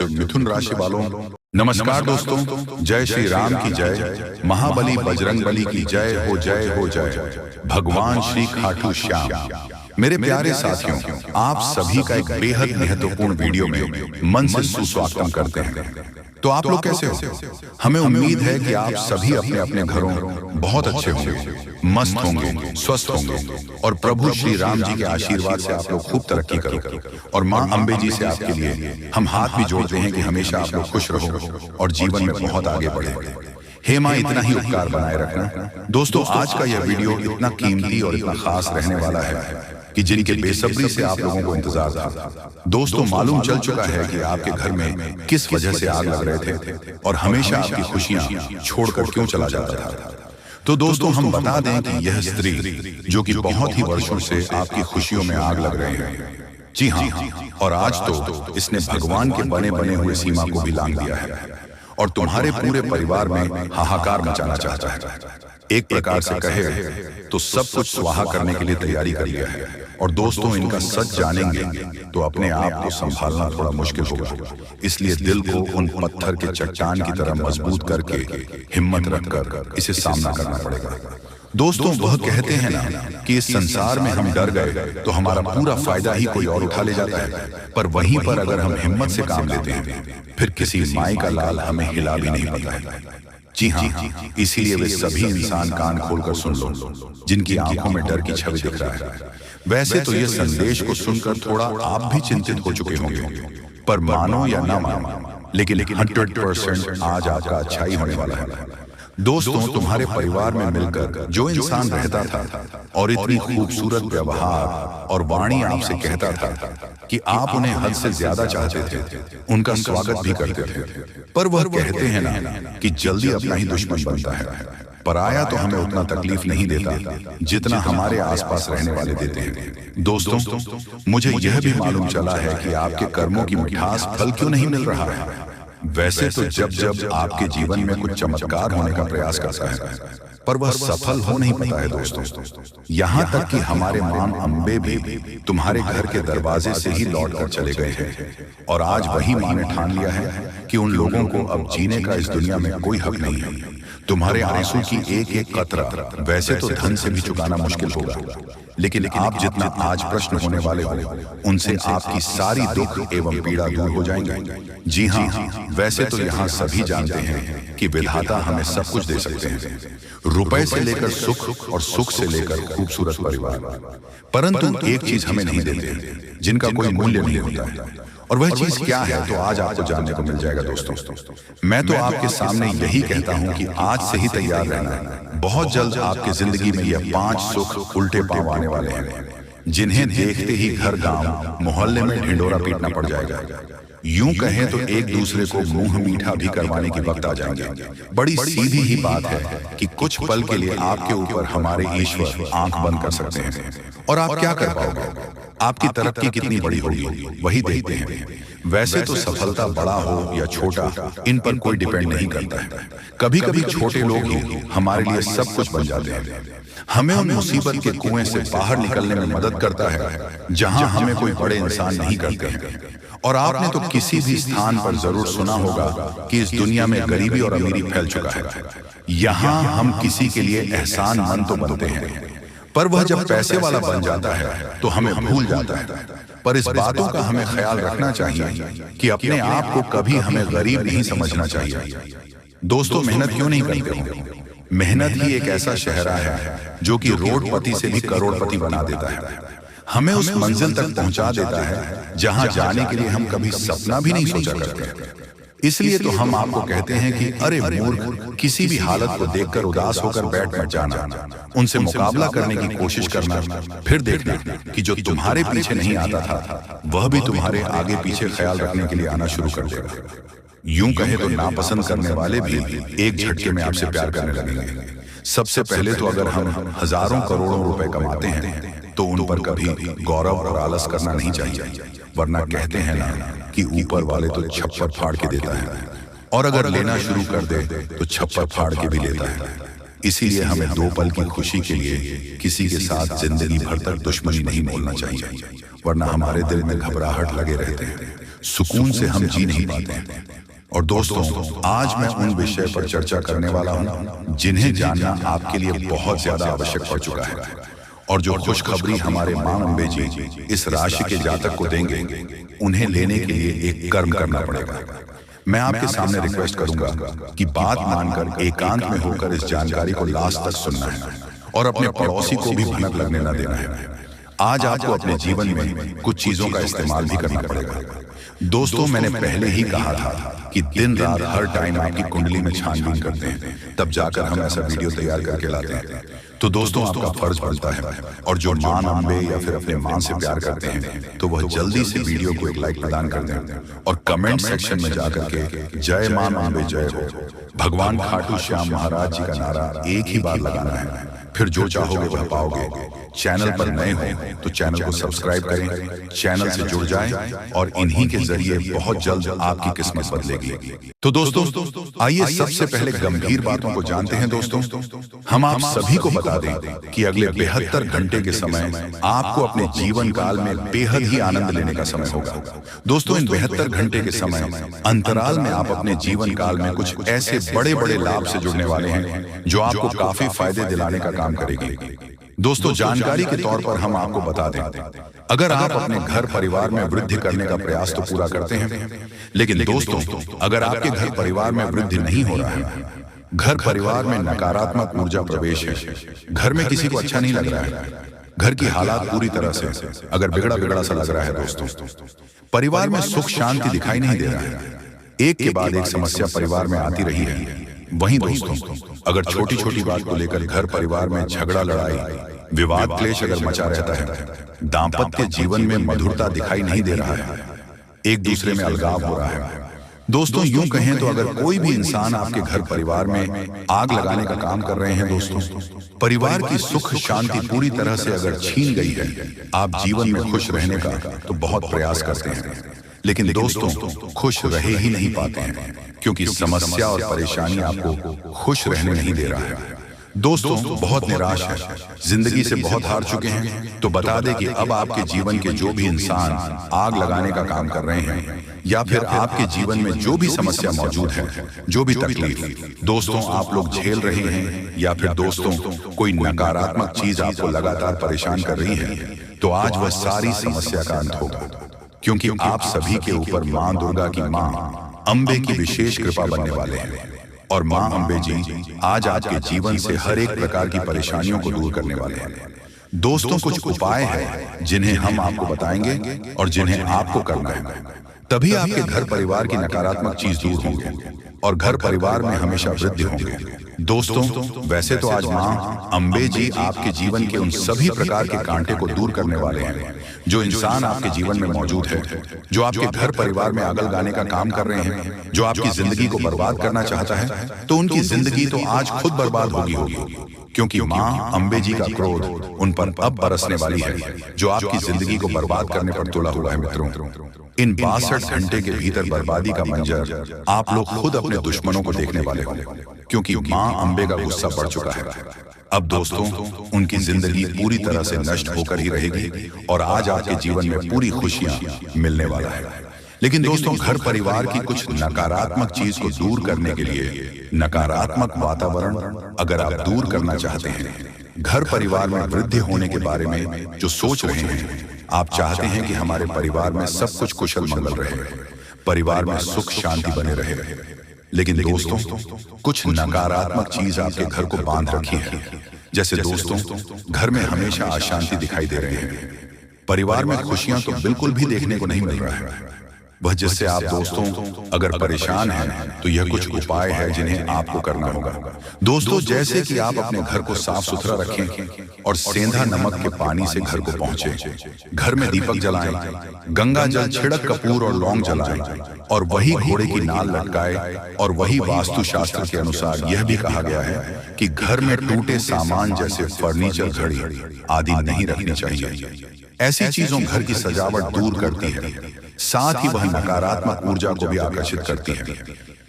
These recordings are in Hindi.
सेंसिटिव मिथुन राशि वालों, नमस्कार दोस्तों। जय श्री राम की जय, महाबली बजरंग बली की जय हो, जय हो, जय भगवान श्री खाटू श्याम। मेरे प्यारे साथियों, आप सभी का एक बेहद महत्वपूर्ण वीडियो में मन से सुस्वागतम करते हैं। तो आप लोग कैसे हो? हमें उम्मीद है कि आप सभी अपने अपने घरों बहुत अच्छे होंगे, मस्त होंगे, स्वस्थ होंगे और प्रभु श्री राम जी के आशीर्वाद से आप लोग खूब तरक्की करो। और माँ अम्बे जी से आपके लिए हम हाथ भी जोड़ते हैं कि हमेशा आप लोग खुश रहो और जीवन में बहुत आगे बढ़े। हे माँ, इतना ही उपकार बनाए रखना। दोस्तों, आज का यह वीडियो इतना कीमती और इतना खास रहने वाला है कि जिनके बेसब्री से आप लोगों को इंतजार था। दोस्तों, मालूम चल चुका है कि आपके घर में किस वजह से आग लग रहे थे और हमेशा आपकी खुशियां छोड़कर क्यों चला जाता था। तो दोस्तों, हम बता दें कि यह स्त्री जो कि बहुत ही वर्षों से आपकी खुशियों में आग लग रहे हैं, जी हाँ, और आज तो इसने भगवान के बने बने हुए सीमा को भी लांघ दिया है और तुम्हारे पूरे परिवार में हाहाकार मचाना चाहता है। एक प्रकार से कहे तो सब कुछ स्वाहा करने के लिए तैयारी कर लिया है। और दोस्तों, इनका सच जानेंगे तो अपने आप को संभालना थोड़ा मुश्किल होगा। इसलिए दिल को उन पत्थर के चट्टान की तरह मजबूत करके हिम्मत रखकर इसे सामना करना पड़ेगा। दोस्तों, वह कहते हैं ना कि इस संसार में हम डर गए तो हमारा पूरा फायदा ही कोई और उठा ले जाता है, पर वहीं पर अगर हम हिम्मत से काम लेते हैं फिर किसी माई का लाल हमें हिला भी नहीं पाता है। जी हाँ, इसीलिए वे सभी इंसान कान खोलकर सुन लो जिनकी आंखों में डर की छवि दिख रहा है। वैसे तो ये संदेश को सुनकर थोड़ा आप भी चिंतित हो चुके होंगे, पर मानो या ना मानो, लेकिन 100% आज आपका अच्छाई होने वाला है। दोस्तों, तुम्हारे परिवार में मिलकर जो इंसान रहता था और इतनी खूबसूरत व्यवहार और वाणी आपसे कहता था कि आप उन्हें हद से ज्यादा चाहते थे, उनका स्वागत भी करते थे, पर वह कहते हैं ना कि जल्दी अपना ही दुश्मन बनता है। पराया तो हमें उतना तकलीफ नहीं देता जितना हमारे आसपास रहने वाले देते हैं। दोस्तों, मुझे यह भी मालूम चला है कि आपके कर्मों की मिठास फल क्यों नहीं मिल रहा है। वैसे तो जब जब आपके जीवन में कुछ चमत्कार होने का प्रयास करता है, पर वह सफल हो नहीं पाता है। दोस्तों, यहाँ तक कि हमारे मां अम्बे भी तुम्हारे घर के दरवाजे से ही लौट कर चले गए हैं और आज वही मां ने ठान लिया है कि उन लोगों को अब जीने का इस दुनिया में कोई हक नहीं है। तुम्हारे आंसू की एक एक कतरा वैसे तो धन से भी चुकाना मुश्किल होगा, लेकिन आप जितना आज प्रश्न होने वाले हो उनसे आपकी सारी दुख एवं पीड़ा दूर हो जाएंगे। जी हाँ, वैसे तो यहाँ सभी जानते हैं कि विधाता हमें सब कुछ दे सकते हैं, रुपए से लेकर सुख और सुख से लेकर खूबसूरत परिवार, परंतु एक चीज हमें नहीं देते जिनका कोई मूल्य नहीं होता है। और वह चीज क्या है तो आज आपको जानने को मिल जाएगा। दोस्तों, मैं तो आपके सामने यही कहता हूं कि आज से ही तैयार रहना। बहुत जल्द आपकी जिंदगी में यह 5 सुख उल्टे पांव आने वाले हैं, जिन्हें देखते ही घर गांव मोहल्ले में ढिंडोरा पीटना पड़ जाएगा। यूं कहें तो एक दूसरे को मुंह मीठा भी करवाने के वक्त आ जाएंगे। बड़ी सीधी ही बात है कि कुछ पल के लिए आपके ऊपर हमारे ईश्वर आंख बंद कर सकते हैं और आप क्या कर पाओगे, आपकी तरक्की कितनी बड़ी होगी वही देखते हैं। वैसे तो सफलता बड़ा हो या छोटा, इन पर कोई डिपेंड नहीं करता है। कभी कभी छोटे लोग ही हमारे लिए सब कुछ बन जाते हैं, हमें उन मुसीबत के कुएं से बाहर निकलने में मदद करता है जहां हमें कोई बड़े इंसान नहीं करते हैं। और आपने तो किसी भी स्थान पर जरूर सुना होगा कि इस दुनिया में गरीबी और अमीरी फैल चुका है। यहाँ हम किसी के लिए एहसान मंद तो बनते हैं, पर वह जब पैसे वाला बन जाता है तो हमें भूल जाता है। पर इस बातों का हमें ख्याल रखना चाहिए कि अपने आप को कभी हमें गरीब नहीं समझना चाहिए। दोस्तों, मेहनत क्यों नहीं करते हो? मेहनत ही एक ऐसा शहरा है जो कि रोडपति से भी करोड़पति बना देता है, हमें उस मंजिल तक पहुंचा देता है जहां जाने के लिए हम कभी सपना भी नहीं सोचा करते। इसलिए तो हम आपको कहते हैं कि अरे मूर्ख, किसी भी हालत को देखकर उदास होकर बैठ मत जाना, उनसे मुकाबला करने की कोशिश करना, फिर देखना कि जो तुम्हारे पीछे नहीं आता था वह भी तुम्हारे आगे पीछे ख्याल रखने के लिए आना शुरू कर देगा। यूं कहे तो नापसंद करने वाले भी एक झटके में आपसे प्यार करने लगेंगे। सबसे पहले तो अगर हम हजारों करोड़ों रुपए कमाते हैं तो उन पर कभी गौरव और आलस करना नहीं चाहिए, वरना कहते हैं ना कि ऊपर वाले तो छप्पर फाड़ के देता है और अगर लेना शुरू कर दे तो छप्पर फाड़ के भी लेता है। इसीलिए हमें 2 पल की खुशी के लिए किसी के साथ जिंदगी भर तक दुश्मनी नहीं बोलना चाहिए, वरना हमारे दिल में घबराहट लगे रहते हैं। सुकून से हम जी नहीं पाते हैं। और दोस्तों, आज मैं उन विषय पर चर्चा करने वाला हूं जिन्हें जानना आपके लिए बहुत ज्यादा आवश्यक पड़ चुका है। और जो खुशखबरी हमारे मां अम्बे जी इस राशि के जातक को देंगे, उन्हें लेने के लिए एक कर्म करना पड़ेगा। मैं आपके सामने रिक्वेस्ट करूंगा कि बात मानकर एकांत में होकर इस जानकारी को लास्ट तक सुनना है और अपने पड़ोसी को भी भनक लगने न देना है। आज आपको अपने जीवन में कुछ चीजों का इस्तेमाल भी करना पड़ेगा। दोस्तों, मैंने पहले ही कहा था कि दिन रात हर टाइम आपकी कुंडली में छानबीन करते हैं, तब जाकर हम ऐसा वीडियो तैयार करके लाते हैं। तो दोस्तों, आपका फर्ज बनता है, और जो मां अम्बे या फिर अपने मां से प्यार करते हैं तो वह जल्दी से वीडियो को एक लाइक प्रदान कर दें और कमेंट सेक्शन में जाकर के जय मां अम्बे जय हो, भगवान खाटू श्याम महाराज जी का नारा एक ही बार लगाना है। फिर जो चाहोगे वह पाओगे। चैनल पर नए हो तो चैनल को सब्सक्राइब करें, चैनल से जुड़ जाएं और इन्हीं के जरिए बहुत जल्द आपकी किस्मत बदलेगी। तो दोस्तों, आइए सबसे पहले गंभीर बातों को जानते हैं। दोस्तों, हम आप सभी को बता दें कि अगले 72 घंटे के समय आपको अपने जीवन काल में बेहद ही आनंद लेने का समय होगा। दोस्तों, इन 72 घंटे के समय अंतराल में आप अपने जीवन काल में कुछ ऐसे बड़े बड़े लाभ से जुड़ने वाले हैं जो आपको काफी फायदे दिलाने का काम करेगी। दोस्तों, जानकारी के तौर पर हम आपको बता दें, अगर आप अपने घर परिवार में वृद्धि करने का प्रयास तो पूरा करते हैं, लेकिन दोस्तों, अगर आपके घर परिवार में वृद्धि नहीं हो रहा है, घर परिवार में नकारात्मक ऊर्जा प्रवेश है, घर में किसी को अच्छा नहीं लग रहा है, घर की हालात पूरी तरह से अगर बिगड़ा बिगड़ा सा लग रहा है, दोस्तों, परिवार में सुख शांति दिखाई नहीं दे रहा है, एक के बाद एक समस्या परिवार में आती रही है। वहीं दोस्तों, अगर छोटी छोटी बात को लेकर घर परिवार में झगड़ा लड़ाई विवाद क्लेश अगर मचा रहता है, दाम्पत्य जीवन में मधुरता दिखाई नहीं दे रहा है, एक दूसरे में अलगाव हो रहा है, दोस्तों, यूं कहें तो अगर कोई भी इंसान आपके घर परिवार में आग लगाने का काम कर रहे हैं, दोस्तों, परिवार की सुख शांति पूरी तरह से अगर छीन गई है, आप जीवन में खुश रहने का तो बहुत प्रयास करते हैं, लेकिन दोस्तों, खुश रहे ही नहीं पाते हैं, क्योंकि समस्या और परेशानी आपको खुश रहने नहीं दे रहा है। दोस्तों, बहुत निराश है, जिंदगी से बहुत हार चुके हैं, तो बता दें कि अब आपके जीवन के जो भी इंसान आग लगाने का काम कर रहे हैं, या फिर आपके जीवन में जो भी समस्या मौजूद है, जो भी तकलीफ दोस्तों आप लोग झेल रहे हैं, या फिर दोस्तों कोई नकारात्मक चीज आपको लगातार परेशान कर रही है, तो आज वह सारी समस्या का अंत होगा, क्योंकि आप सभी के ऊपर मां दुर्गा की मां अम्बे की विशेष कृपा बनने वाले हैं। और मां अम्बे जी आज आपके जीवन से हर एक प्रकार की परेशानियों को दूर करने वाले हैं। दोस्तों, कुछ उपाय हैं जिन्हें हम आपको बताएंगे और जिन्हें आपको करना है, तभी आपके घर परिवार की नकारात्मक चीज दूर होंगे और घर परिवार में हमेशा वृद्धि होंगे। दोस्तों, वैसे तो आज मां अम्बे जी आपके जीवन के उन सभी प्रकार के कांटे को दूर करने वाले हैं जो इंसान आपके जीवन में मौजूद है, जो आपके घर परिवार में आग लगाने का काम कर रहे हैं, जो आपकी जिंदगी को बर्बाद करना चाहता है, तो उनकी जिंदगी तो आज खुद बर्बाद होगी, क्योंकि मां अम्बे जी का क्रोध उन पर अब बरसने वाली है, जो आपकी जिंदगी को बर्बाद करने पर तुला हुआ है। मित्रों, इन 62 घंटे के भीतर बर्बादी का मंजर आप लोग खुद अपने दुश्मनों को देखने वाले हो, क्योंकि मां अम्बे का गुस्सा बढ़ चुका है। अब दोस्तों, उनकी जिंदगी पूरी तरह से नष्ट होकर ही रहेगी और आज आपके जीवन में पूरी खुशियां मिलने वाला है। लेकिन दोस्तों, घर परिवार की कुछ नकारात्मक चीज को दूर करने के लिए, नकारात्मक वातावरण अगर आप दूर करना चाहते हैं, घर परिवार में वृद्धि होने के बारे में जो सोच रहे हैं, आप चाहते हैं कि हमारे परिवार में सब कुछ कुशल मंगल रहे, परिवार में सुख शांति बने रहे, लेकिन दोस्तों कुछ नकारात्मक चीज आपके घर को बांध रखी है। जैसे दोस्तों, घर में हमेशा अशांति दिखाई दे रहे हैं, परिवार में खुशियां तो बिल्कुल भी देखने को नहीं मिल रहा है। वह जिससे आप दोस्तों अगर परेशान हैं तो यह कुछ उपाय है जिन्हें आपको करना होगा। दोस्तों, जैसे कि आप अपने घर को साफ सुथरा रखें और सेंधा नमक के पानी से घर को पहुंचे, घर में दीपक जलाएं, गंगा जल छिड़क कपूर और लौंग जलाएं और वही घोड़े की नाल लटकाए। और वही वास्तु शास्त्र के अनुसार यह भी कहा गया है कि घर में टूटे सामान जैसे फर्नीचर, घड़ी आदि नहीं रखनी चाहिए। ऐसी चीजों घर की सजावट दूर करती है, साथ ही वह नकारात्मक ऊर्जा को भी आकर्षित करती है।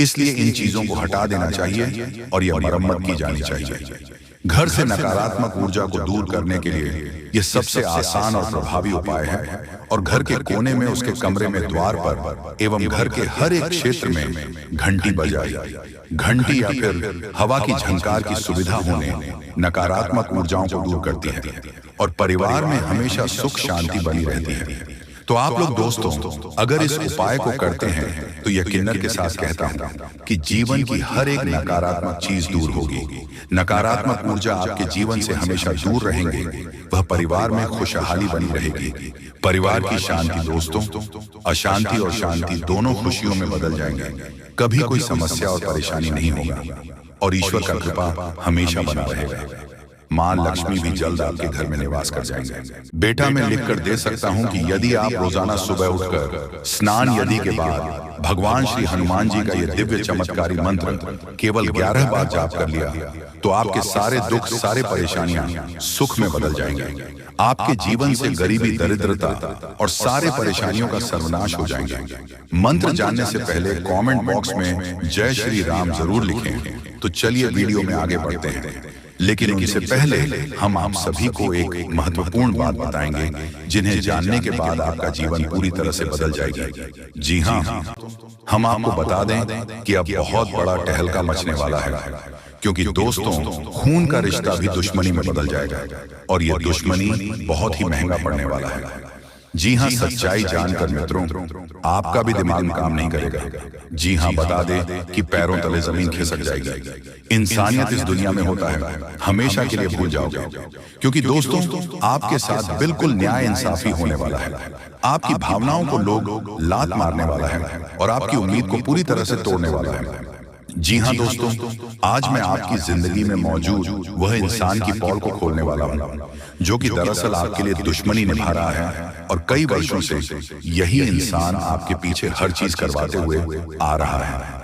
इसलिए इन चीजों को हटा देना चाहिए और यह मरम्मत की जानी चाहिए। घर से नकारात्मक ऊर्जा को दूर करने के लिए यह सबसे आसान और प्रभावी उपाय है। और घर के कोने में उसके कमरे में द्वार पर एवं घर के हर एक क्षेत्र में घंटी बजाई। घंटी या फिर हवा की झंकार की सुविधा होने नकारात्मक ऊर्जाओं को दूर करती है और परिवार में हमेशा सुख शांति बनी रहती है। तो आप लोग दोस्तों अगर इस उपाय को करते हैं तो यकीनन के साथ कहता हूं कि जीवन की हर एक नकारात्मक चीज दूर होगी। नकारात्मक ऊर्जा आपके जीवन से हमेशा दूर रहेंगे, वह परिवार में खुशहाली बनी रहेगी। परिवार की शांति दोस्तों, अशांति और शांति दोनों खुशियों में बदल जाएंगे। कभी कोई समस्या और परेशानी नहीं होगा और ईश्वर का कृपा हमेशा बना रहेगा। मां लक्ष्मी भी जल्द आपके घर में निवास कर जाएंगे। बेटा मैं लिखकर दे सकता हूं कि यदि आप रोजाना सुबह उठकर स्नान यदि के बाद भगवान श्री हनुमान जी का यह दिव्य चमत्कारी मंत्र केवल 11 बार जाप कर लिया तो आपके सारे दुख, सारे परेशानियां सुख में बदल जाएंगे। आपके जीवन से गरीबी, दरिद्रता और सारे परेशानियों का सर्वनाश हो जाएंगे। मंत्र जानने से पहले कमेंट बॉक्स में जय श्री राम जरूर लिखें। तो चलिए वीडियो में आगे बढ़ते हैं, लेकिन उनसे पहले हम आप सभी को एक महत्वपूर्ण बात बताएंगे जिन्हें जानने के बाद आपका जीवन पूरी तरह से बदल जाएगी। जी हाँ, हम आपको बता दें कि अब बहुत बड़ा टहलका मचने वाला है, क्योंकि दोस्तों खून का रिश्ता भी दुश्मनी में बदल जाएगा और यह दुश्मनी बहुत ही महंगा पड़ने वाला है। जी हाँ, सच्चाई जानकर मित्रों आपका भी दिमाग काम नहीं करेगा। जी हाँ, बता दे कि पैरों तले जमीन खिसक जाएगी। इंसानियत इस दुनिया में होता है हमेशा के लिए भूल जाओगे, क्योंकि दोस्तों आपके साथ बिल्कुल न्याय इंसाफी होने वाला है। आपकी भावनाओं को लोग लात मारने वाला है और आपकी उम्मीद को पूरी तरह से तोड़ने वाला है। जी हाँ दोस्तों, आज मैं आपकी जिंदगी में मौजूद वह इंसान की पोल को खोलने वाला हूँ जो कि दरअसल आपके लिए दुश्मनी निभा रहा है और कई वर्षों से यही इंसान आपके पीछे हर चीज करवाते हुए आ रहा है।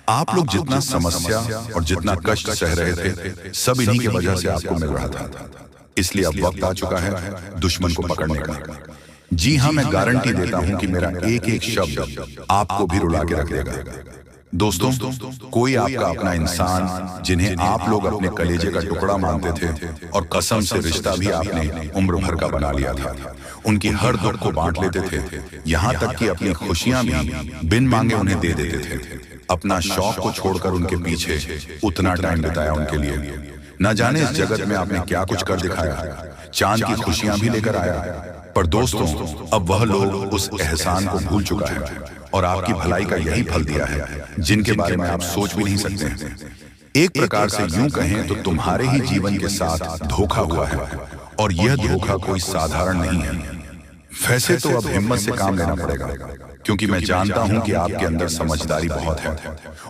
आप लोग जितना समस्या और जितना कष्ट सह रहे थे सब इन्हीं की वजह से आपको मिल रहा था। इसलिए अब वक्त आ चुका है दुश्मन को पकड़ने का। जी हाँ, मैं गारंटी देता हूं कि मेरा एक एक शब्द आपको भी रुला के रख देगा। दोस्तों कोई आपका अपना इंसान जिन्हें आप लोग अपने कलेजे का टुकड़ा मानते थे और कसम से रिश्ता भी आपने उम्र भर का बना लिया था, उनकी हर दुख को बांट लेते थे, यहाँ तक कि अपनी खुशियां भी बिन मांगे उन्हें दे देते थे। अपना शौक को छोड़कर उनके पीछे उतना टाइम बिताया उनके लिए। न जाने इस जगत में आपने क्या कुछ कर दिखाया, चांद की खुशियां भी लेकर आया। पर दोस्तों अब वह लोग उस एहसान को भूल चुका है और आपकी भलाई का यही फल दिया है जिनके बारे में आप सोच भी नहीं सकते हैं। एक प्रकार से यूं कहें तो तुम्हारे ही जीवन के साथ धोखा हुआ है और यह धोखा कोई साधारण नहीं है। वैसे तो अब हिम्मत से काम लेना पड़ेगा, क्योंकि मैं जानता हूं कि आपके अंदर समझदारी बहुत है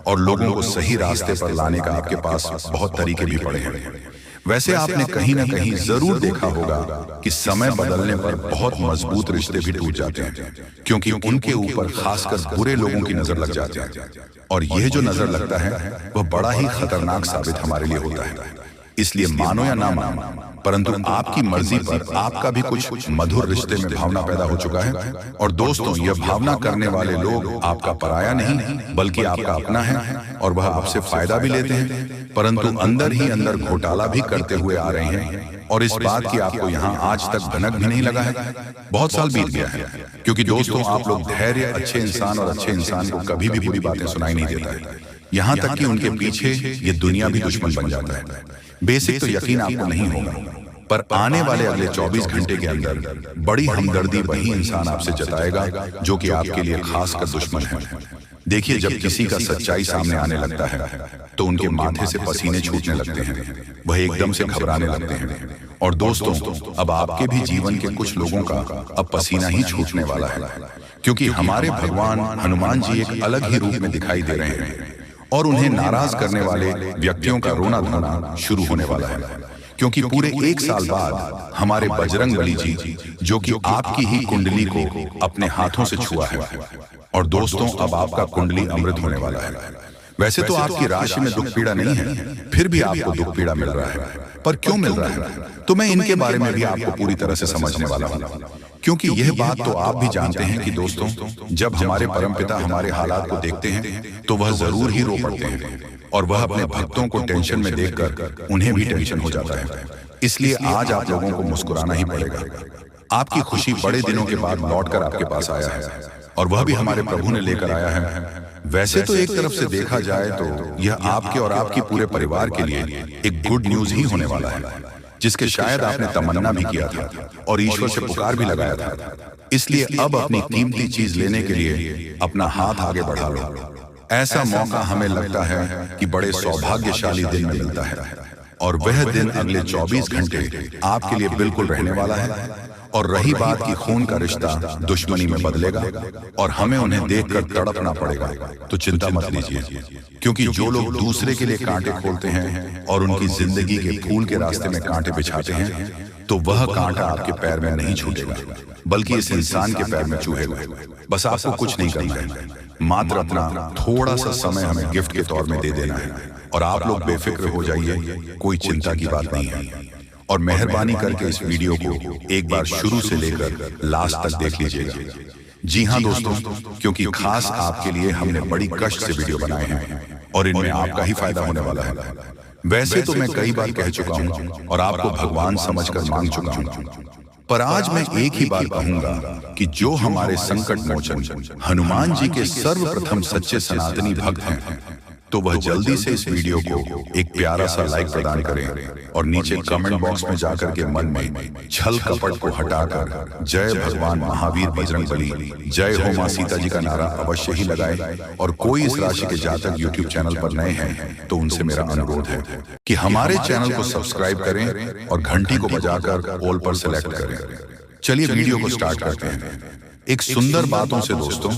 और लोगों को सही रास्ते पर लाने का आपके पास बहुत तरीके भी पड़े हैं। वैसे आपने कहीं ना कहीं जरूर देखा होगा कि समय बदलने पर बहुत मजबूत रिश्ते भी टूट जाते हैं, क्योंकि उनके ऊपर खासकर बुरे लोगों की नजर लग जाती है और यह जो नजर लगता है वह बड़ा ही खतरनाक साबित हमारे लिए होता है। इसलिए मानो या ना मानो, परंतु आपकी मर्जी पर आपका भी कुछ मधुर रिश्ते में भावना पैदा हो चुका है। और दोस्तों यह भावना करने वाले लोग आपका पराया नहीं बल्कि आपका अपना है और वह आपसे फायदा भी लेते हैं, परंतु अंदर ही अंदर घोटाला भी करते हुए आ रहे हैं। और इस बात की आपको यहाँ आज तक भनक भी नहीं लगा है। बहुत साल बीत गया है, क्योंकि दोस्तों आप लोग धैर्य, अच्छे इंसान और अच्छे इंसान को कभी भी बुरी बातें सुनाई नहीं देता है, यहाँ तक कि उनके पीछे ये दुनिया भी दुश्मन बन जाता है। बेसिक तो यकीन आपको नहीं होगा, पर आने वाले अगले 24 घंटे के अंदर बड़ी हमदर्दी वही इंसान आपसे जताएगा जो कि आपके लिए खासकर दुश्मन है। देखिए, जब किसी का सच्चाई सामने आने लगता है तो उनके माथे से पसीने छूटने लगते हैं, वह एकदम से घबराने लगते हैं। और दोस्तों अब आपके भी जीवन के कुछ लोगों का अब पसीना ही छूटने वाला है, क्योंकि हमारे भगवान हनुमान जी एक अलग ही रूप में दिखाई दे रहे हैं और उन्हें नाराज करने वाले व्यक्तियों का रोना धोना शुरू होने वाला है, क्योंकि पूरे 1 साल बाद हमारे बजरंगबली जी जो कि आपकी ही कुंडली को अपने हाथों से छुआ है। और दोस्तों अब आपका कुंडली अमृत होने वाला है। वैसे तो आपकी राशि में दुख पीड़ा नहीं है, फिर भी आपको दुख पीड़ा मिल रहा है। पर क्यों मिल रहा है, तो मैं इनके बारे में भी आपको पूरी तरह से समझने वाला हूँ। क्योंकि यह बात तो आप भी जानते हैं कि दोस्तों, जब हमारे परमपिता हमारे हालात को देखते हैं तो वह जरूर ही रो पड़ते हैं, और वह अपने भक्तों को टेंशन में देखकर उन्हें भी टेंशन हो जाता है। इसलिए आज आप लोगों को मुस्कुराना ही पड़ेगा। आपकी खुशी बड़े दिनों के बाद लौटकर आपके पास आया है, और वह भी हमारे प्रभु ने लेकर आया है। वैसे तो एक तरफ से देखा जाए तो यह आपके और आपके पूरे परिवार के लिए एक गुड न्यूज ही होने वाला है, जिसके शायद आपने तमन्ना भी किया था और ईश्वर से पुकार भी लगाया था। इसलिए अब अपनी कीमती चीज लेने के लिए अपना हाथ आगे बढ़ा लो। ऐसा मौका हमें लगता है कि बड़े सौभाग्यशाली दिन में मिलता है, और वह दिन अगले 24 घंटे आपके लिए बिल्कुल रहने वाला है। और रही बात कि खून का रिश्ता दुश्मनी में बदलेगा और हमें उन्हें देखकर तड़पना पड़ेगा, तो चिंता मत लीजिए, क्योंकि जो लोग दूसरे के लिए कांटे खोलते हैं और उनकी जिंदगी के फूल के रास्ते में कांटे बिछाते हैं, तो वह कांटा आपके पैर में नहीं छूटेगा, बल्कि इस इंसान के पैर में चुभेगा। बस आपको कुछ नहीं करना है, मात्र अपना थोड़ा सा समय हमें गिफ्ट के तौर में दे देना है, और आप लोग बेफिक्र हो जाइए, कोई चिंता की बात नहीं है। और मेहरबानी करके इस वीडियो को एक बार शुरू से लेकर लास्ट तक देख लीजिएगा। जी हाँ दोस्तों, क्योंकि खास आपके लिए हमने बड़ी कष्ट से वीडियो बनाए हैं, और इनमें आपका ही फायदा होने वाला है। वैसे तो मैं कई बार कह चुका हूँ और आपको भगवान समझकर मांग चुका हूँ, पर आज मैं एक ही बात कहूंगा कि जो हमारे संकट मोचन हनुमान जी के सर्वप्रथम सच्चे सनातनी भक्त हैं, तो वह जल्दी से इस वीडियो को एक प्यारा सा लाइक प्रदान करें, और नीचे कमेंट बॉक्स में जाकर के मन में छल कपट को हटाकर जय भगवान महावीर बजरंगबली, जय हो मां सीता जी का नारा अवश्य ही लगाए। और कोई इस राशि के जातक यूट्यूब चैनल पर नए हैं तो उनसे मेरा अनुरोध है कि हमारे चैनल को सब्सक्राइब करें और घंटी को बजाकर ऑल पर सेलेक्ट करें। चलिए वीडियो को स्टार्ट करते हैं। एक सुंदर बातों से दोस्तों,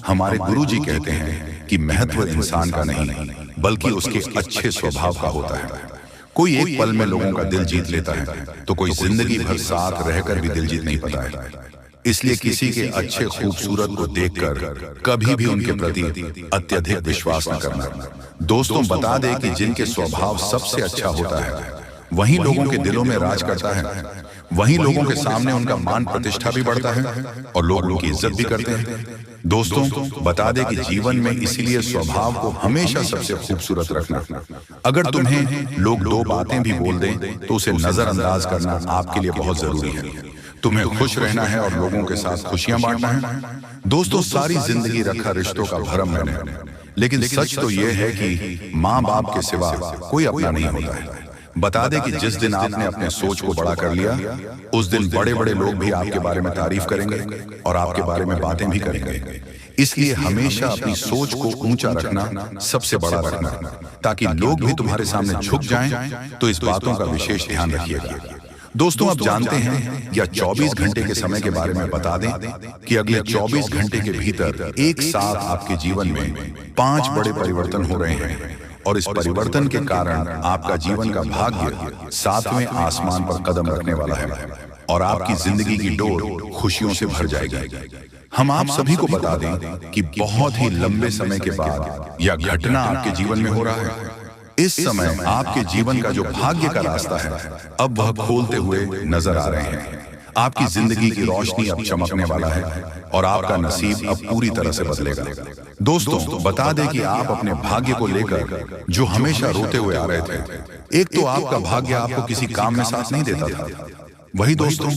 हमारे गुरु जी कहते हैं कि महत्व इंसान का नहीं, बल्कि उसके अच्छे स्वभाव का होता है। कोई एक पल में लोगों का दिल जीत लेता है, तो कोई जिंदगी भर साथ रहकर भी दिल जीत नहीं पाता है। इसलिए किसी के अच्छे खूबसूरत को देखकर कभी भी उनके प्रति अत्यधिक विश्वास न करना। दोस्तों, बता दें कि जिनके स्वभाव सबसे अच्छा होता है, वहीं लोगों के दिलों में राज करता है, वहीं लोगों के सामने उनका मान प्रतिष्ठा भी बढ़ता है, और लोग उनकी इज्जत भी करते हैं। दोस्तों, बता दें कि जीवन में इसीलिए स्वभाव को हमेशा सबसे खूबसूरत रखना। अगर तुम्हें लोग दो बातें भी बोल दें तो उसे नजरअंदाज करना आपके लिए बहुत जरूरी है। तुम्हें खुश रहना है और लोगों के साथ खुशियां बांटना है। दोस्तों, सारी जिंदगी रखा रिश्तों का भरम मैंने, लेकिन सच तो यह है कि माँ बाप के सिवा कोई अपना नहीं होता है। बता दे कि जिस दिन आपने अपने सोच को बड़ा कर लिया, उस दिन बड़े बड़े लोग भी आपके बारे में तारीफ करेंगे और आपके बारे में बातें भी करेंगे। इसलिए हमेशा अपनी सोच को ऊंचा रखना, सबसे बड़ा रखना, ताकि लोग भी तुम्हारे सामने झुक जाएं। तो इस बातों का विशेष ध्यान रखिएगा। दोस्तों, आप जानते हैं या 24 घंटे के समय के बारे में बता दें कि अगले 24 घंटे के भीतर एक साथ आपके जीवन में 5 बड़े परिवर्तन हो रहे हैं, और इस परिवर्तन के कारण आपका जीवन का भाग्य 7वें आसमान पर कदम रखने वाला है, और आपकी जिंदगी की डोर खुशियों से भर जाएगी। हम आप सभी को बता दें कि बहुत ही लंबे समय के बाद यह घटना आपके जीवन में हो रहा है। इस समय आपके जीवन का जो भाग्य का रास्ता है, अब वह खोलते हुए नजर आ रहे हैं। आपकी जिंदगी की रोशनी अब चमकने वाला है, और आपका नसीब अब पूरी तरह से बदलेगा। दोस्तों, बता दें कि आप अपने भाग्य को लेकर जो हमेशा रोते हुए आ रहे थे, एक तो आपका भाग्य आपको किसी काम में साथ नहीं देता था, वही दोस्तों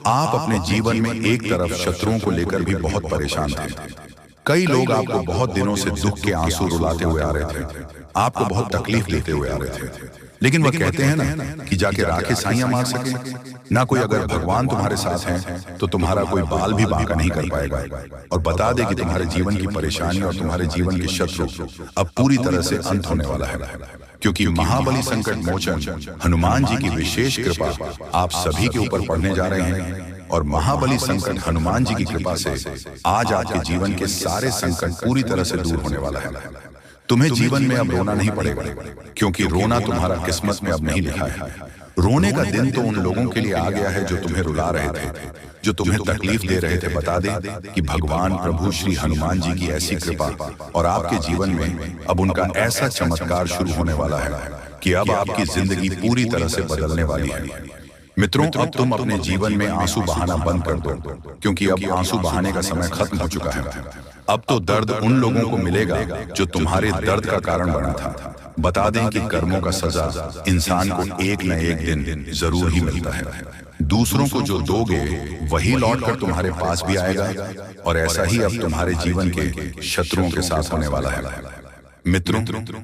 आप अपने जीवन में एक तरफ शत्रुओं को लेकर भी बहुत परेशान थे। कई लोग आपको बहुत दिनों से दुख के आंसू रुलाते हुए आ रहे थे, आपको बहुत तकलीफ देते हुए आ रहे थे, लेकिन वह कहते हैं ना कि जाके राखे साइयां मार सके ना। कोई अगर भगवान तुम्हारे साथ हैं तो तुम्हारा कोई बाल भी बांका नहीं कर पाएगा। और बता दे कि तुम्हारे जीवन की परेशानी और तुम्हारे जीवन के शत्रु अब पूरी तरह से अंत होने वाला है, क्योंकि महाबली संकट मोचन हनुमान जी की विशेष कृपा आप सभी के ऊपर पड़ने जा रहे हैं। और महाबली संकट हनुमान जी की कृपा से आज आपके जीवन के सारे संकट पूरी तरह से दूर होने वाला है। तुम्हें जीवन में अब रोना नहीं पड़ेगा, क्योंकि रोना तुम्हारा किस्मत में अब नहीं लिखा है। रोने का दिन तो उन लोगों के लिए आ गया है जो तुम्हें रुला रहे थे, जो तुम्हें तकलीफ दे रहे थे। बता दें कि भगवान प्रभु श्री हनुमान जी की ऐसी कृपा और आपके जीवन में अब उनका ऐसा चमत्कार शुरू होने वाला है कि अब आपकी जिंदगी पूरी तरह से बदलने वाली है। मित्रों, अब तुम अपने जीवन में आंसू बहाना बंद कर दो, क्योंकि अब आंसू बहाने का समय खत्म हो चुका है। अब तो दर्द उन लोगों को मिलेगा जो तुम्हारे दर्द का कारण बना था। बता दें कि कर्मों का सजा इंसान को एक न एक दिन जरूर ही मिलता है। दूसरों को जो दोगे वही लौटकर तुम्हारे पास भी आएगा, और ऐसा ही अब तुम्हारे जीवन के शत्रुओं के साथ होने वाला है। मित्रों,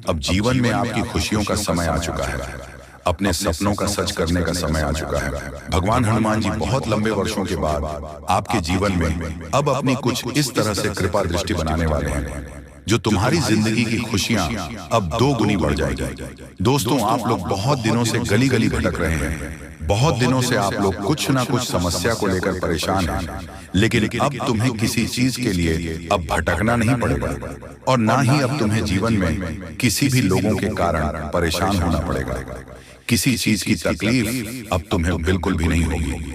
अब जीवन में आपकी खुशियों का समय आ चुका है। अपने सपनों का सच करने का समय आ चुका है। भगवान हनुमान जी बहुत लंबे वर्षों के बाद आपके जीवन में अब अपनी कुछ इस तरह से कृपा दृष्टि बनाने वाले हैं जो तुम्हारी जिंदगी की खुशियां अब 2 गुनी बढ़ जाएगी। दोस्तों, आप लोग बहुत दिनों से गली गली भटक रहे हैं। बहुत दिनों से आप लोग कुछ ना कुछ समस्या को लेकर परेशान हैं, लेकिन अब तुम्हें किसी चीज के लिए अब भटकना नहीं पड़ेगा, और ना ही अब तुम्हें जीवन में किसी भी लोगों के कारण परेशान होना पड़ेगा। किसी चीज की तकलीफ अब तुम्हें बिल्कुल भी नहीं होगी।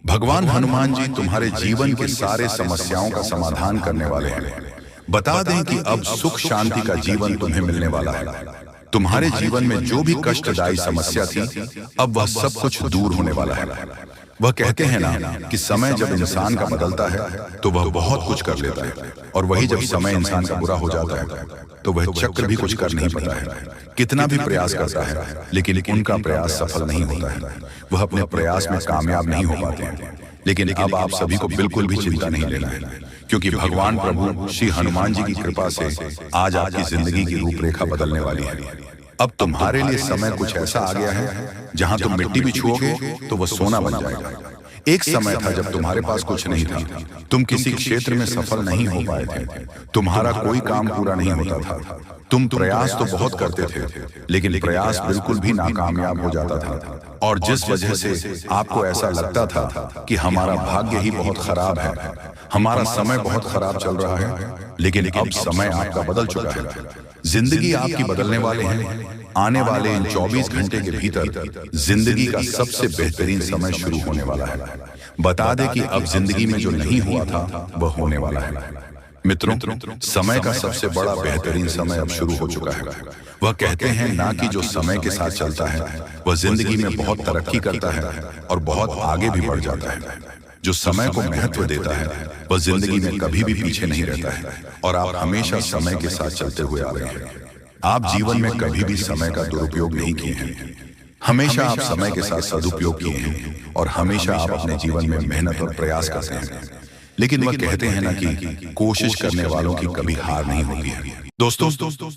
भगवान हनुमान जी तुम्हारे जीवन के सारे समस्याओं का समाधान करने वाले हैं। बता दें कि अब सुख शांति का जीवन तुम्हें मिलने वाला है। तुम्हारे जीवन में जो भी कष्टदायी समस्या थी, अब वह सब कुछ दूर होने वाला है। वह कहते हैं ना कि समय जब इंसान का बदलता है तो वह बहुत कुछ कर लेता है, और वही जब समय इंसान का बुरा हो जाता है तो वह चक्र भी कुछ कर नहीं पाता है। कितना भी प्रयास करता है, लेकिन उनका प्रयास सफल नहीं होता है। वह अपने प्रयास में कामयाब नहीं हो पाते हैं। लेकिन अब आप सभी को बिल्कुल भी चिंता नहीं लेना है, क्योंकि भगवान प्रभु श्री हनुमान जी की कृपा से आज आपकी जिंदगी की रूपरेखा बदलने वाली है। अब तुम्हारे लिए समय कुछ ऐसा आ गया है जहां तुम मिट्टी भी छुओगे तो वह सोना बन जाएगा। एक समय था जब तुम्हारे पास कुछ नहीं था, तुम किसी क्षेत्र में सफल नहीं हो पाए थे, तुम्हारा कोई काम पूरा नहीं होता था। तुम प्रयास तो बहुत करते थे, लेकिन प्रयास बिल्कुल भी नाकामयाब हो जाता था, और जिस वजह से आपको ऐसा लगता था कि हमारा भाग्य ही बहुत खराब है, हमारा समय बहुत खराब चल रहा है। लेकिन अब समय आपका बदल चुका है। जिंदगी आपकी बदलने वाले हैं। आने वाले इन 24 घंटे के भीतर जिंदगी का सबसे बेहतरीन समय शुरू होने वाला है। बता दें कि अब जिंदगी में जो नहीं हुआ था वह होने वाला है। मित्रों, समय का सबसे बड़ा बेहतरीन समय अब शुरू हो चुका है। वह कहते हैं ना कि जो समय के साथ चलता है वह जिंदगी में बहुत तरक्की करता है और बहुत आगे भी बढ़ जाता है। जो समय को महत्व देता है वह जिंदगी में कभी भी पीछे नहीं रहता है, और आप हमेशा समय के साथ चलते हुए आ रहे हैं। आप जीवन में कभी भी समय का दुरुपयोग नहीं किए हैं। हमेशा आप समय के साथ सदुपयोग किए हैं, और हमेशा आप अपने जीवन में मेहनत और प्रयास करते हैं। लेकिन वह कहते हैं ना कि कोशिश करने वालों की कभी हार नहीं होती है। दोस्तों,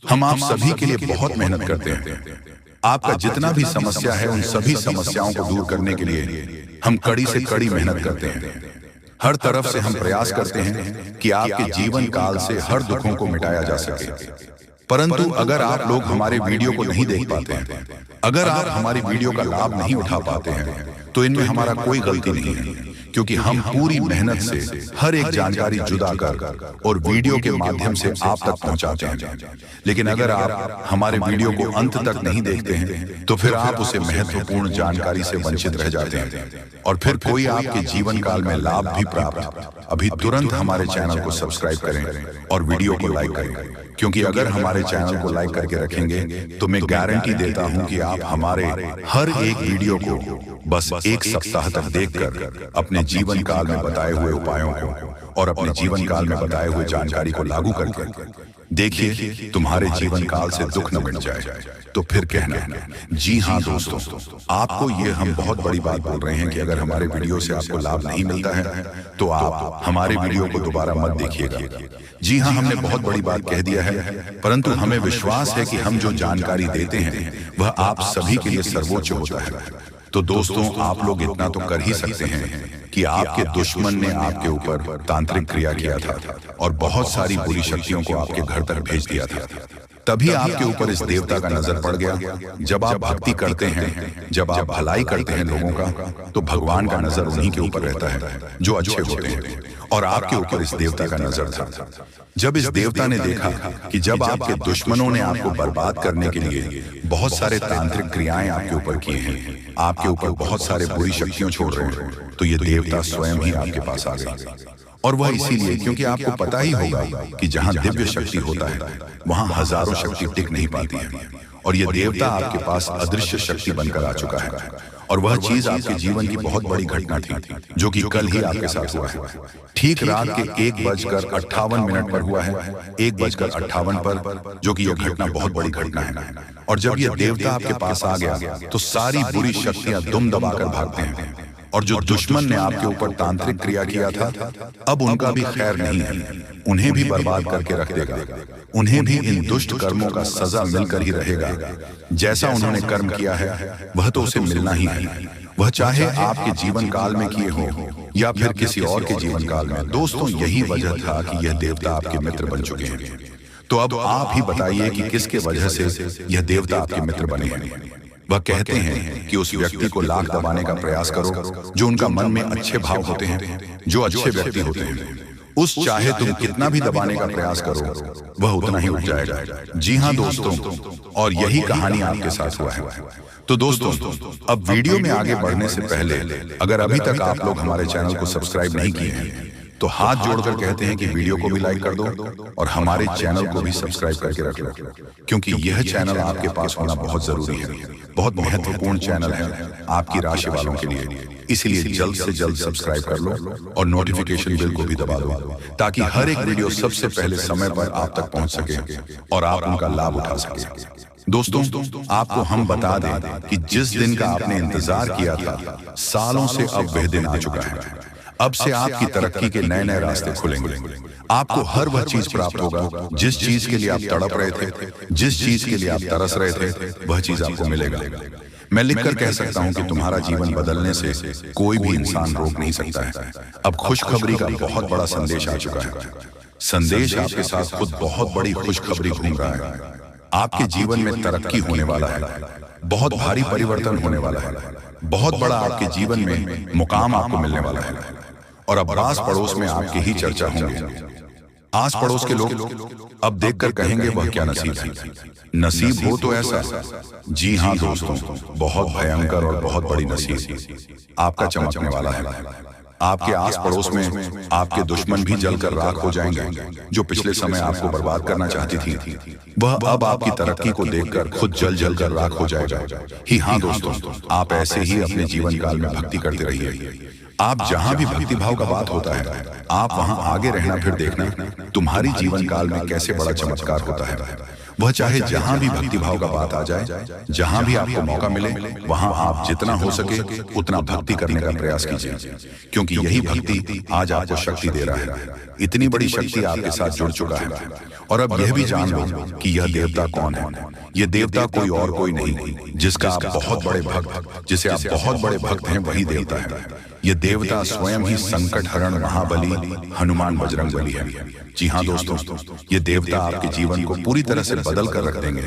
हम आप सभी के लिए बहुत मेहनत करते हैं। आपका जितना भी समस्या है उन सभी समस्याओं को दूर करने के लिए हम कड़ी से कड़ी मेहनत करते हैं। हर तरफ से हम प्रयास करते हैं कि आपके जीवन काल से हर दुखों को मिटाया जा सके। परंतु अगर आप लोग हमारे वीडियो को नहीं देख पाते हैं, अगर आप हमारी वीडियो का लाभ नहीं उठा पाते हैं, तो इनमें हमारा कोई गलती नहीं है, क्योंकि हम पूरी मेहनत से हर एक जानकारी जुदा कर और वीडियो के माध्यम से आप तक पहुंचाते हैं। लेकिन अगर आप हमारे वीडियो को अंत तक नहीं देखते हैं तो फिर आप उसे महत्वपूर्ण जानकारी से वंचित रह जाते हैं, और फिर कोई आपके जीवन काल में लाभ भी प्राप्त। अभी तुरंत हमारे चैनल को सब्सक्राइब करें और वीडियो को लाइक करें, क्योंकि अगर हमारे चैनल को लाइक करके रखेंगे तो मैं गारंटी देता हूं कि आप हमारे हर एक वीडियो को बस 1 सप्ताह तक देखकर अपने जीवन काल में बताए हुए उपायों को और अपने जीवन काल में बताए हुए जानकारी को लागू करके देखिए, तुम्हारे जीवन काल से दुख न मिट जाए तो फिर कहना। जी हाँ दोस्तों, आपको ये हम बहुत बड़ी बात बोल रहे हैं कि अगर हमारे वीडियो से आपको लाभ नहीं मिलता है तो आप हमारे वीडियो को दोबारा मत देखिएगा। जी हाँ, हमने बहुत बड़ी बात कह दिया है, परंतु हमें विश्वास है कि हम जो जानकारी देते हैं वह आप सभी के लिए सर्वोच्च होता है। तो दोस्तों, आप लोग इतना तो कर ही सकते हैं कि आपके दुश्मन ने आपके ऊपर तांत्रिक क्रिया किया था और बहुत सारी बुरी शक्तियों को आपके घर तक भेज दिया था। तभी आपके ऊपर इस देवता का नजर पड़ गया। जब आप भक्ति करते हैं, जब आप भलाई करते हैं लोगों का, तो भगवान का नजर उन्हीं के ऊपर रहता है जो अच्छे होते हैं, और आपके ऊपर इस देवता का नजर था। जब इस देवता ने देखा कि जब आपके दुश्मनों ने आपको बर्बाद करने के लिए बहुत सारे तांत्रिक क्रियाएं आपके ऊपर किए हैं, आपके ऊपर बहुत सारे बुरी शक्तियां छोड़ रहे हैं, तो ये देवता स्वयं ही आपके पास आ गए। और वह इसीलिए क्योंकि आपको पता ही होगा कि जहां दिव्य शक्ति होता है वहां हजारों शक्ति टिक नहीं पाती है, और यह देवता आपके पास अदृश्य शक्ति बनकर आ चुका है। और वह चीज आपके जीवन की बहुत बड़ी घटना थी जो कि कल ही आपके साथ हुआ है। ठीक रात के 1:58 पर हुआ है, 1:58 पर, जो कि यह घटना बहुत बड़ी घटना है। और जब यह देवता आपके पास आ गया तो सारी बुरी शक्तियां दुम दबाकर भागते हैं। और जो दुश्मन ने आपके ऊपर तांत्रिक क्रिया किया था, अब उनका भी खैर नहीं है, उन्हें भी बर्बाद करके रख देगा। उन्हें भी इन दुष्ट कर्मों का सजा मिलकर ही रहेगा। जैसा उन्होंने कर्म किया है वह तो उसे मिलना ही है, वह चाहे आपके जीवन काल में किए हो या फिर किसी और के जीवन काल में। दोस्तों, यही वजह था कि यह देवता आपके मित्र बन चुके हैं। तो अब आप ही बताइए कि किसके वजह से यह देवता आपके मित्र बने हैं। वह कहते हैं कि उस व्यक्ति को लाख दबाने का प्रयास करो जो उनका मन में अच्छे भाव होते हैं, जो अच्छे व्यक्ति होते हैं। उस चाहे तुम कितना भी दबाने का प्रयास करो, वह उतना ही उठ जाएगा। जी हाँ दोस्तों, और यही कहानी आपके साथ हुआ है। तो दोस्तों, अब वीडियो में आगे बढ़ने से पहले अगर अभी तक आप लोग हमारे चैनल को सब्सक्राइब नहीं किए हैं तो हाथ जोड़कर कहते हैं कि वीडियो को भी लाइक कर दो और हमारे चैनल को भी सब्सक्राइब करके रख लो, क्योंकि यह चैनल आपके पास होना बहुत जरूरी है, बहुत महत्वपूर्ण चैनल है आपकी राशि वालों के लिए। इसलिए जल्द से जल्द सब्सक्राइब कर लो और नोटिफिकेशन बेल को भी दबा दो, ताकि हर एक वीडियो सबसे पहले समय पर आप तक पहुंच सके और आप उनका लाभ उठा सके। दोस्तों, आपको हम बता दें कि जिस दिन का आपने इंतजार किया था, सालों से अब वह दिन आ चुका है। अब से आपकी तरक्की के नए नए रास्ते खुलेंगे। आपको हर वह चीज प्राप्त होगा जिस चीज के लिए आप तड़प रहे थे, जिस चीज के लिए आप तरस रहे थे, वह चीज आपको मिलेगा। मैं लिखकर कह सकता हूं कि तुम्हारा जीवन बदलने से कोई भी इंसान रोक नहीं सकता है। अब खुशखबरी का बहुत बड़ा संदेश आ चुका है। संदेश आपके साथ खुद बहुत बड़ी खुशखबरी घूम रहा है। आपके जीवन में तरक्की होने वाला है, बहुत भारी परिवर्तन होने वाला है, बहुत बड़ा आपके जीवन में मुकाम आपको मिलने वाला है। और अब आस पड़ोस में आपकी ही चर्चा होंगे। आस पड़ोस के लोग अब देखकर कहेंगे वह क्या नसीब है। नसीब हो तो ऐसा, जी हाँ दोस्तों, बहुत भयंकर और बहुत बड़ी नसीब आपका चमकने वाला है। आपके आस पड़ोस में आपके दुश्मन भी जलकर राख हो जाएंगे। जो पिछले समय आपको बर्बाद करना चाहती थी, वह अब आपकी तरक्की को देखकर खुद जल जल कर राख हो जाएगा। ही हाँ दोस्तों, आप ऐसे ही अपने जीवन काल में भक्ति करते रहिए। आप जहां भी भक्ति भाव का बात होता है, आप वहां आगे रहना, फिर देखना तुम्हारी जीवन काल में कैसे बड़ा चमत्कार होता है। वह चाहे जहां भी भक्ति भाव का बात आ जाए, जहां भी आपको मौका मिले, वहां आप जितना हो सके उतना भक्ति करने का प्रयास कीजिए, क्योंकि यही भक्ति आज आपको शक्ति दे रहा है। इतनी बड़ी शक्ति आपके साथ जुड़ चुका है। और अब यह भी जान लो कि यह देवता कौन है। यह देवता कोई और कोई नहीं, जिसका आप बहुत बड़े भक्त, जिसे आप बहुत बड़े भक्त हैं, वही देवता है। यह देवता स्वयं ही संकट हरण महाबली हनुमान बजरंग बली है। जी हाँ दोस्तों, ये देवता आपके जीवन को पूरी तरह से बदल कर रख देंगे।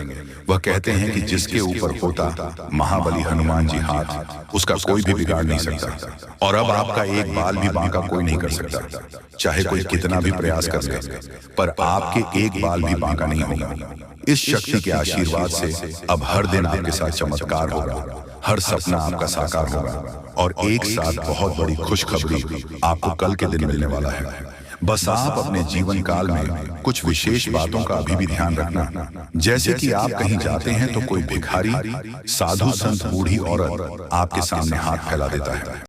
वह कहते हैं कि जिसके ऊपर होता महाबली हनुमान जी हाथ, उसका कोई भी बिगाड़ नहीं सकता। और अब आपका एक बाल भी बांका कोई नहीं कर सकता, चाहे कोई कितना भी प्रयास कर ले, पर आपके एक बाल भी बांका नहीं होगा। इस शक्ति के आशीर्वाद से अब हर दिन आपके साथ चमत्कार होगा, हर सपना आपका साकार होगा और एक साथ बहुत बड़ी खुशखबरी आपको कल के दिन मिलने वाला है। बस आप अपने जीवन काल में कुछ विशेष बातों का अभी भी ध्यान रखना, जैसे कि आप कहीं जाते हैं तो कोई भिखारी, साधु, संत, बूढ़ी औरत आपके सामने हाथ फैला देता है।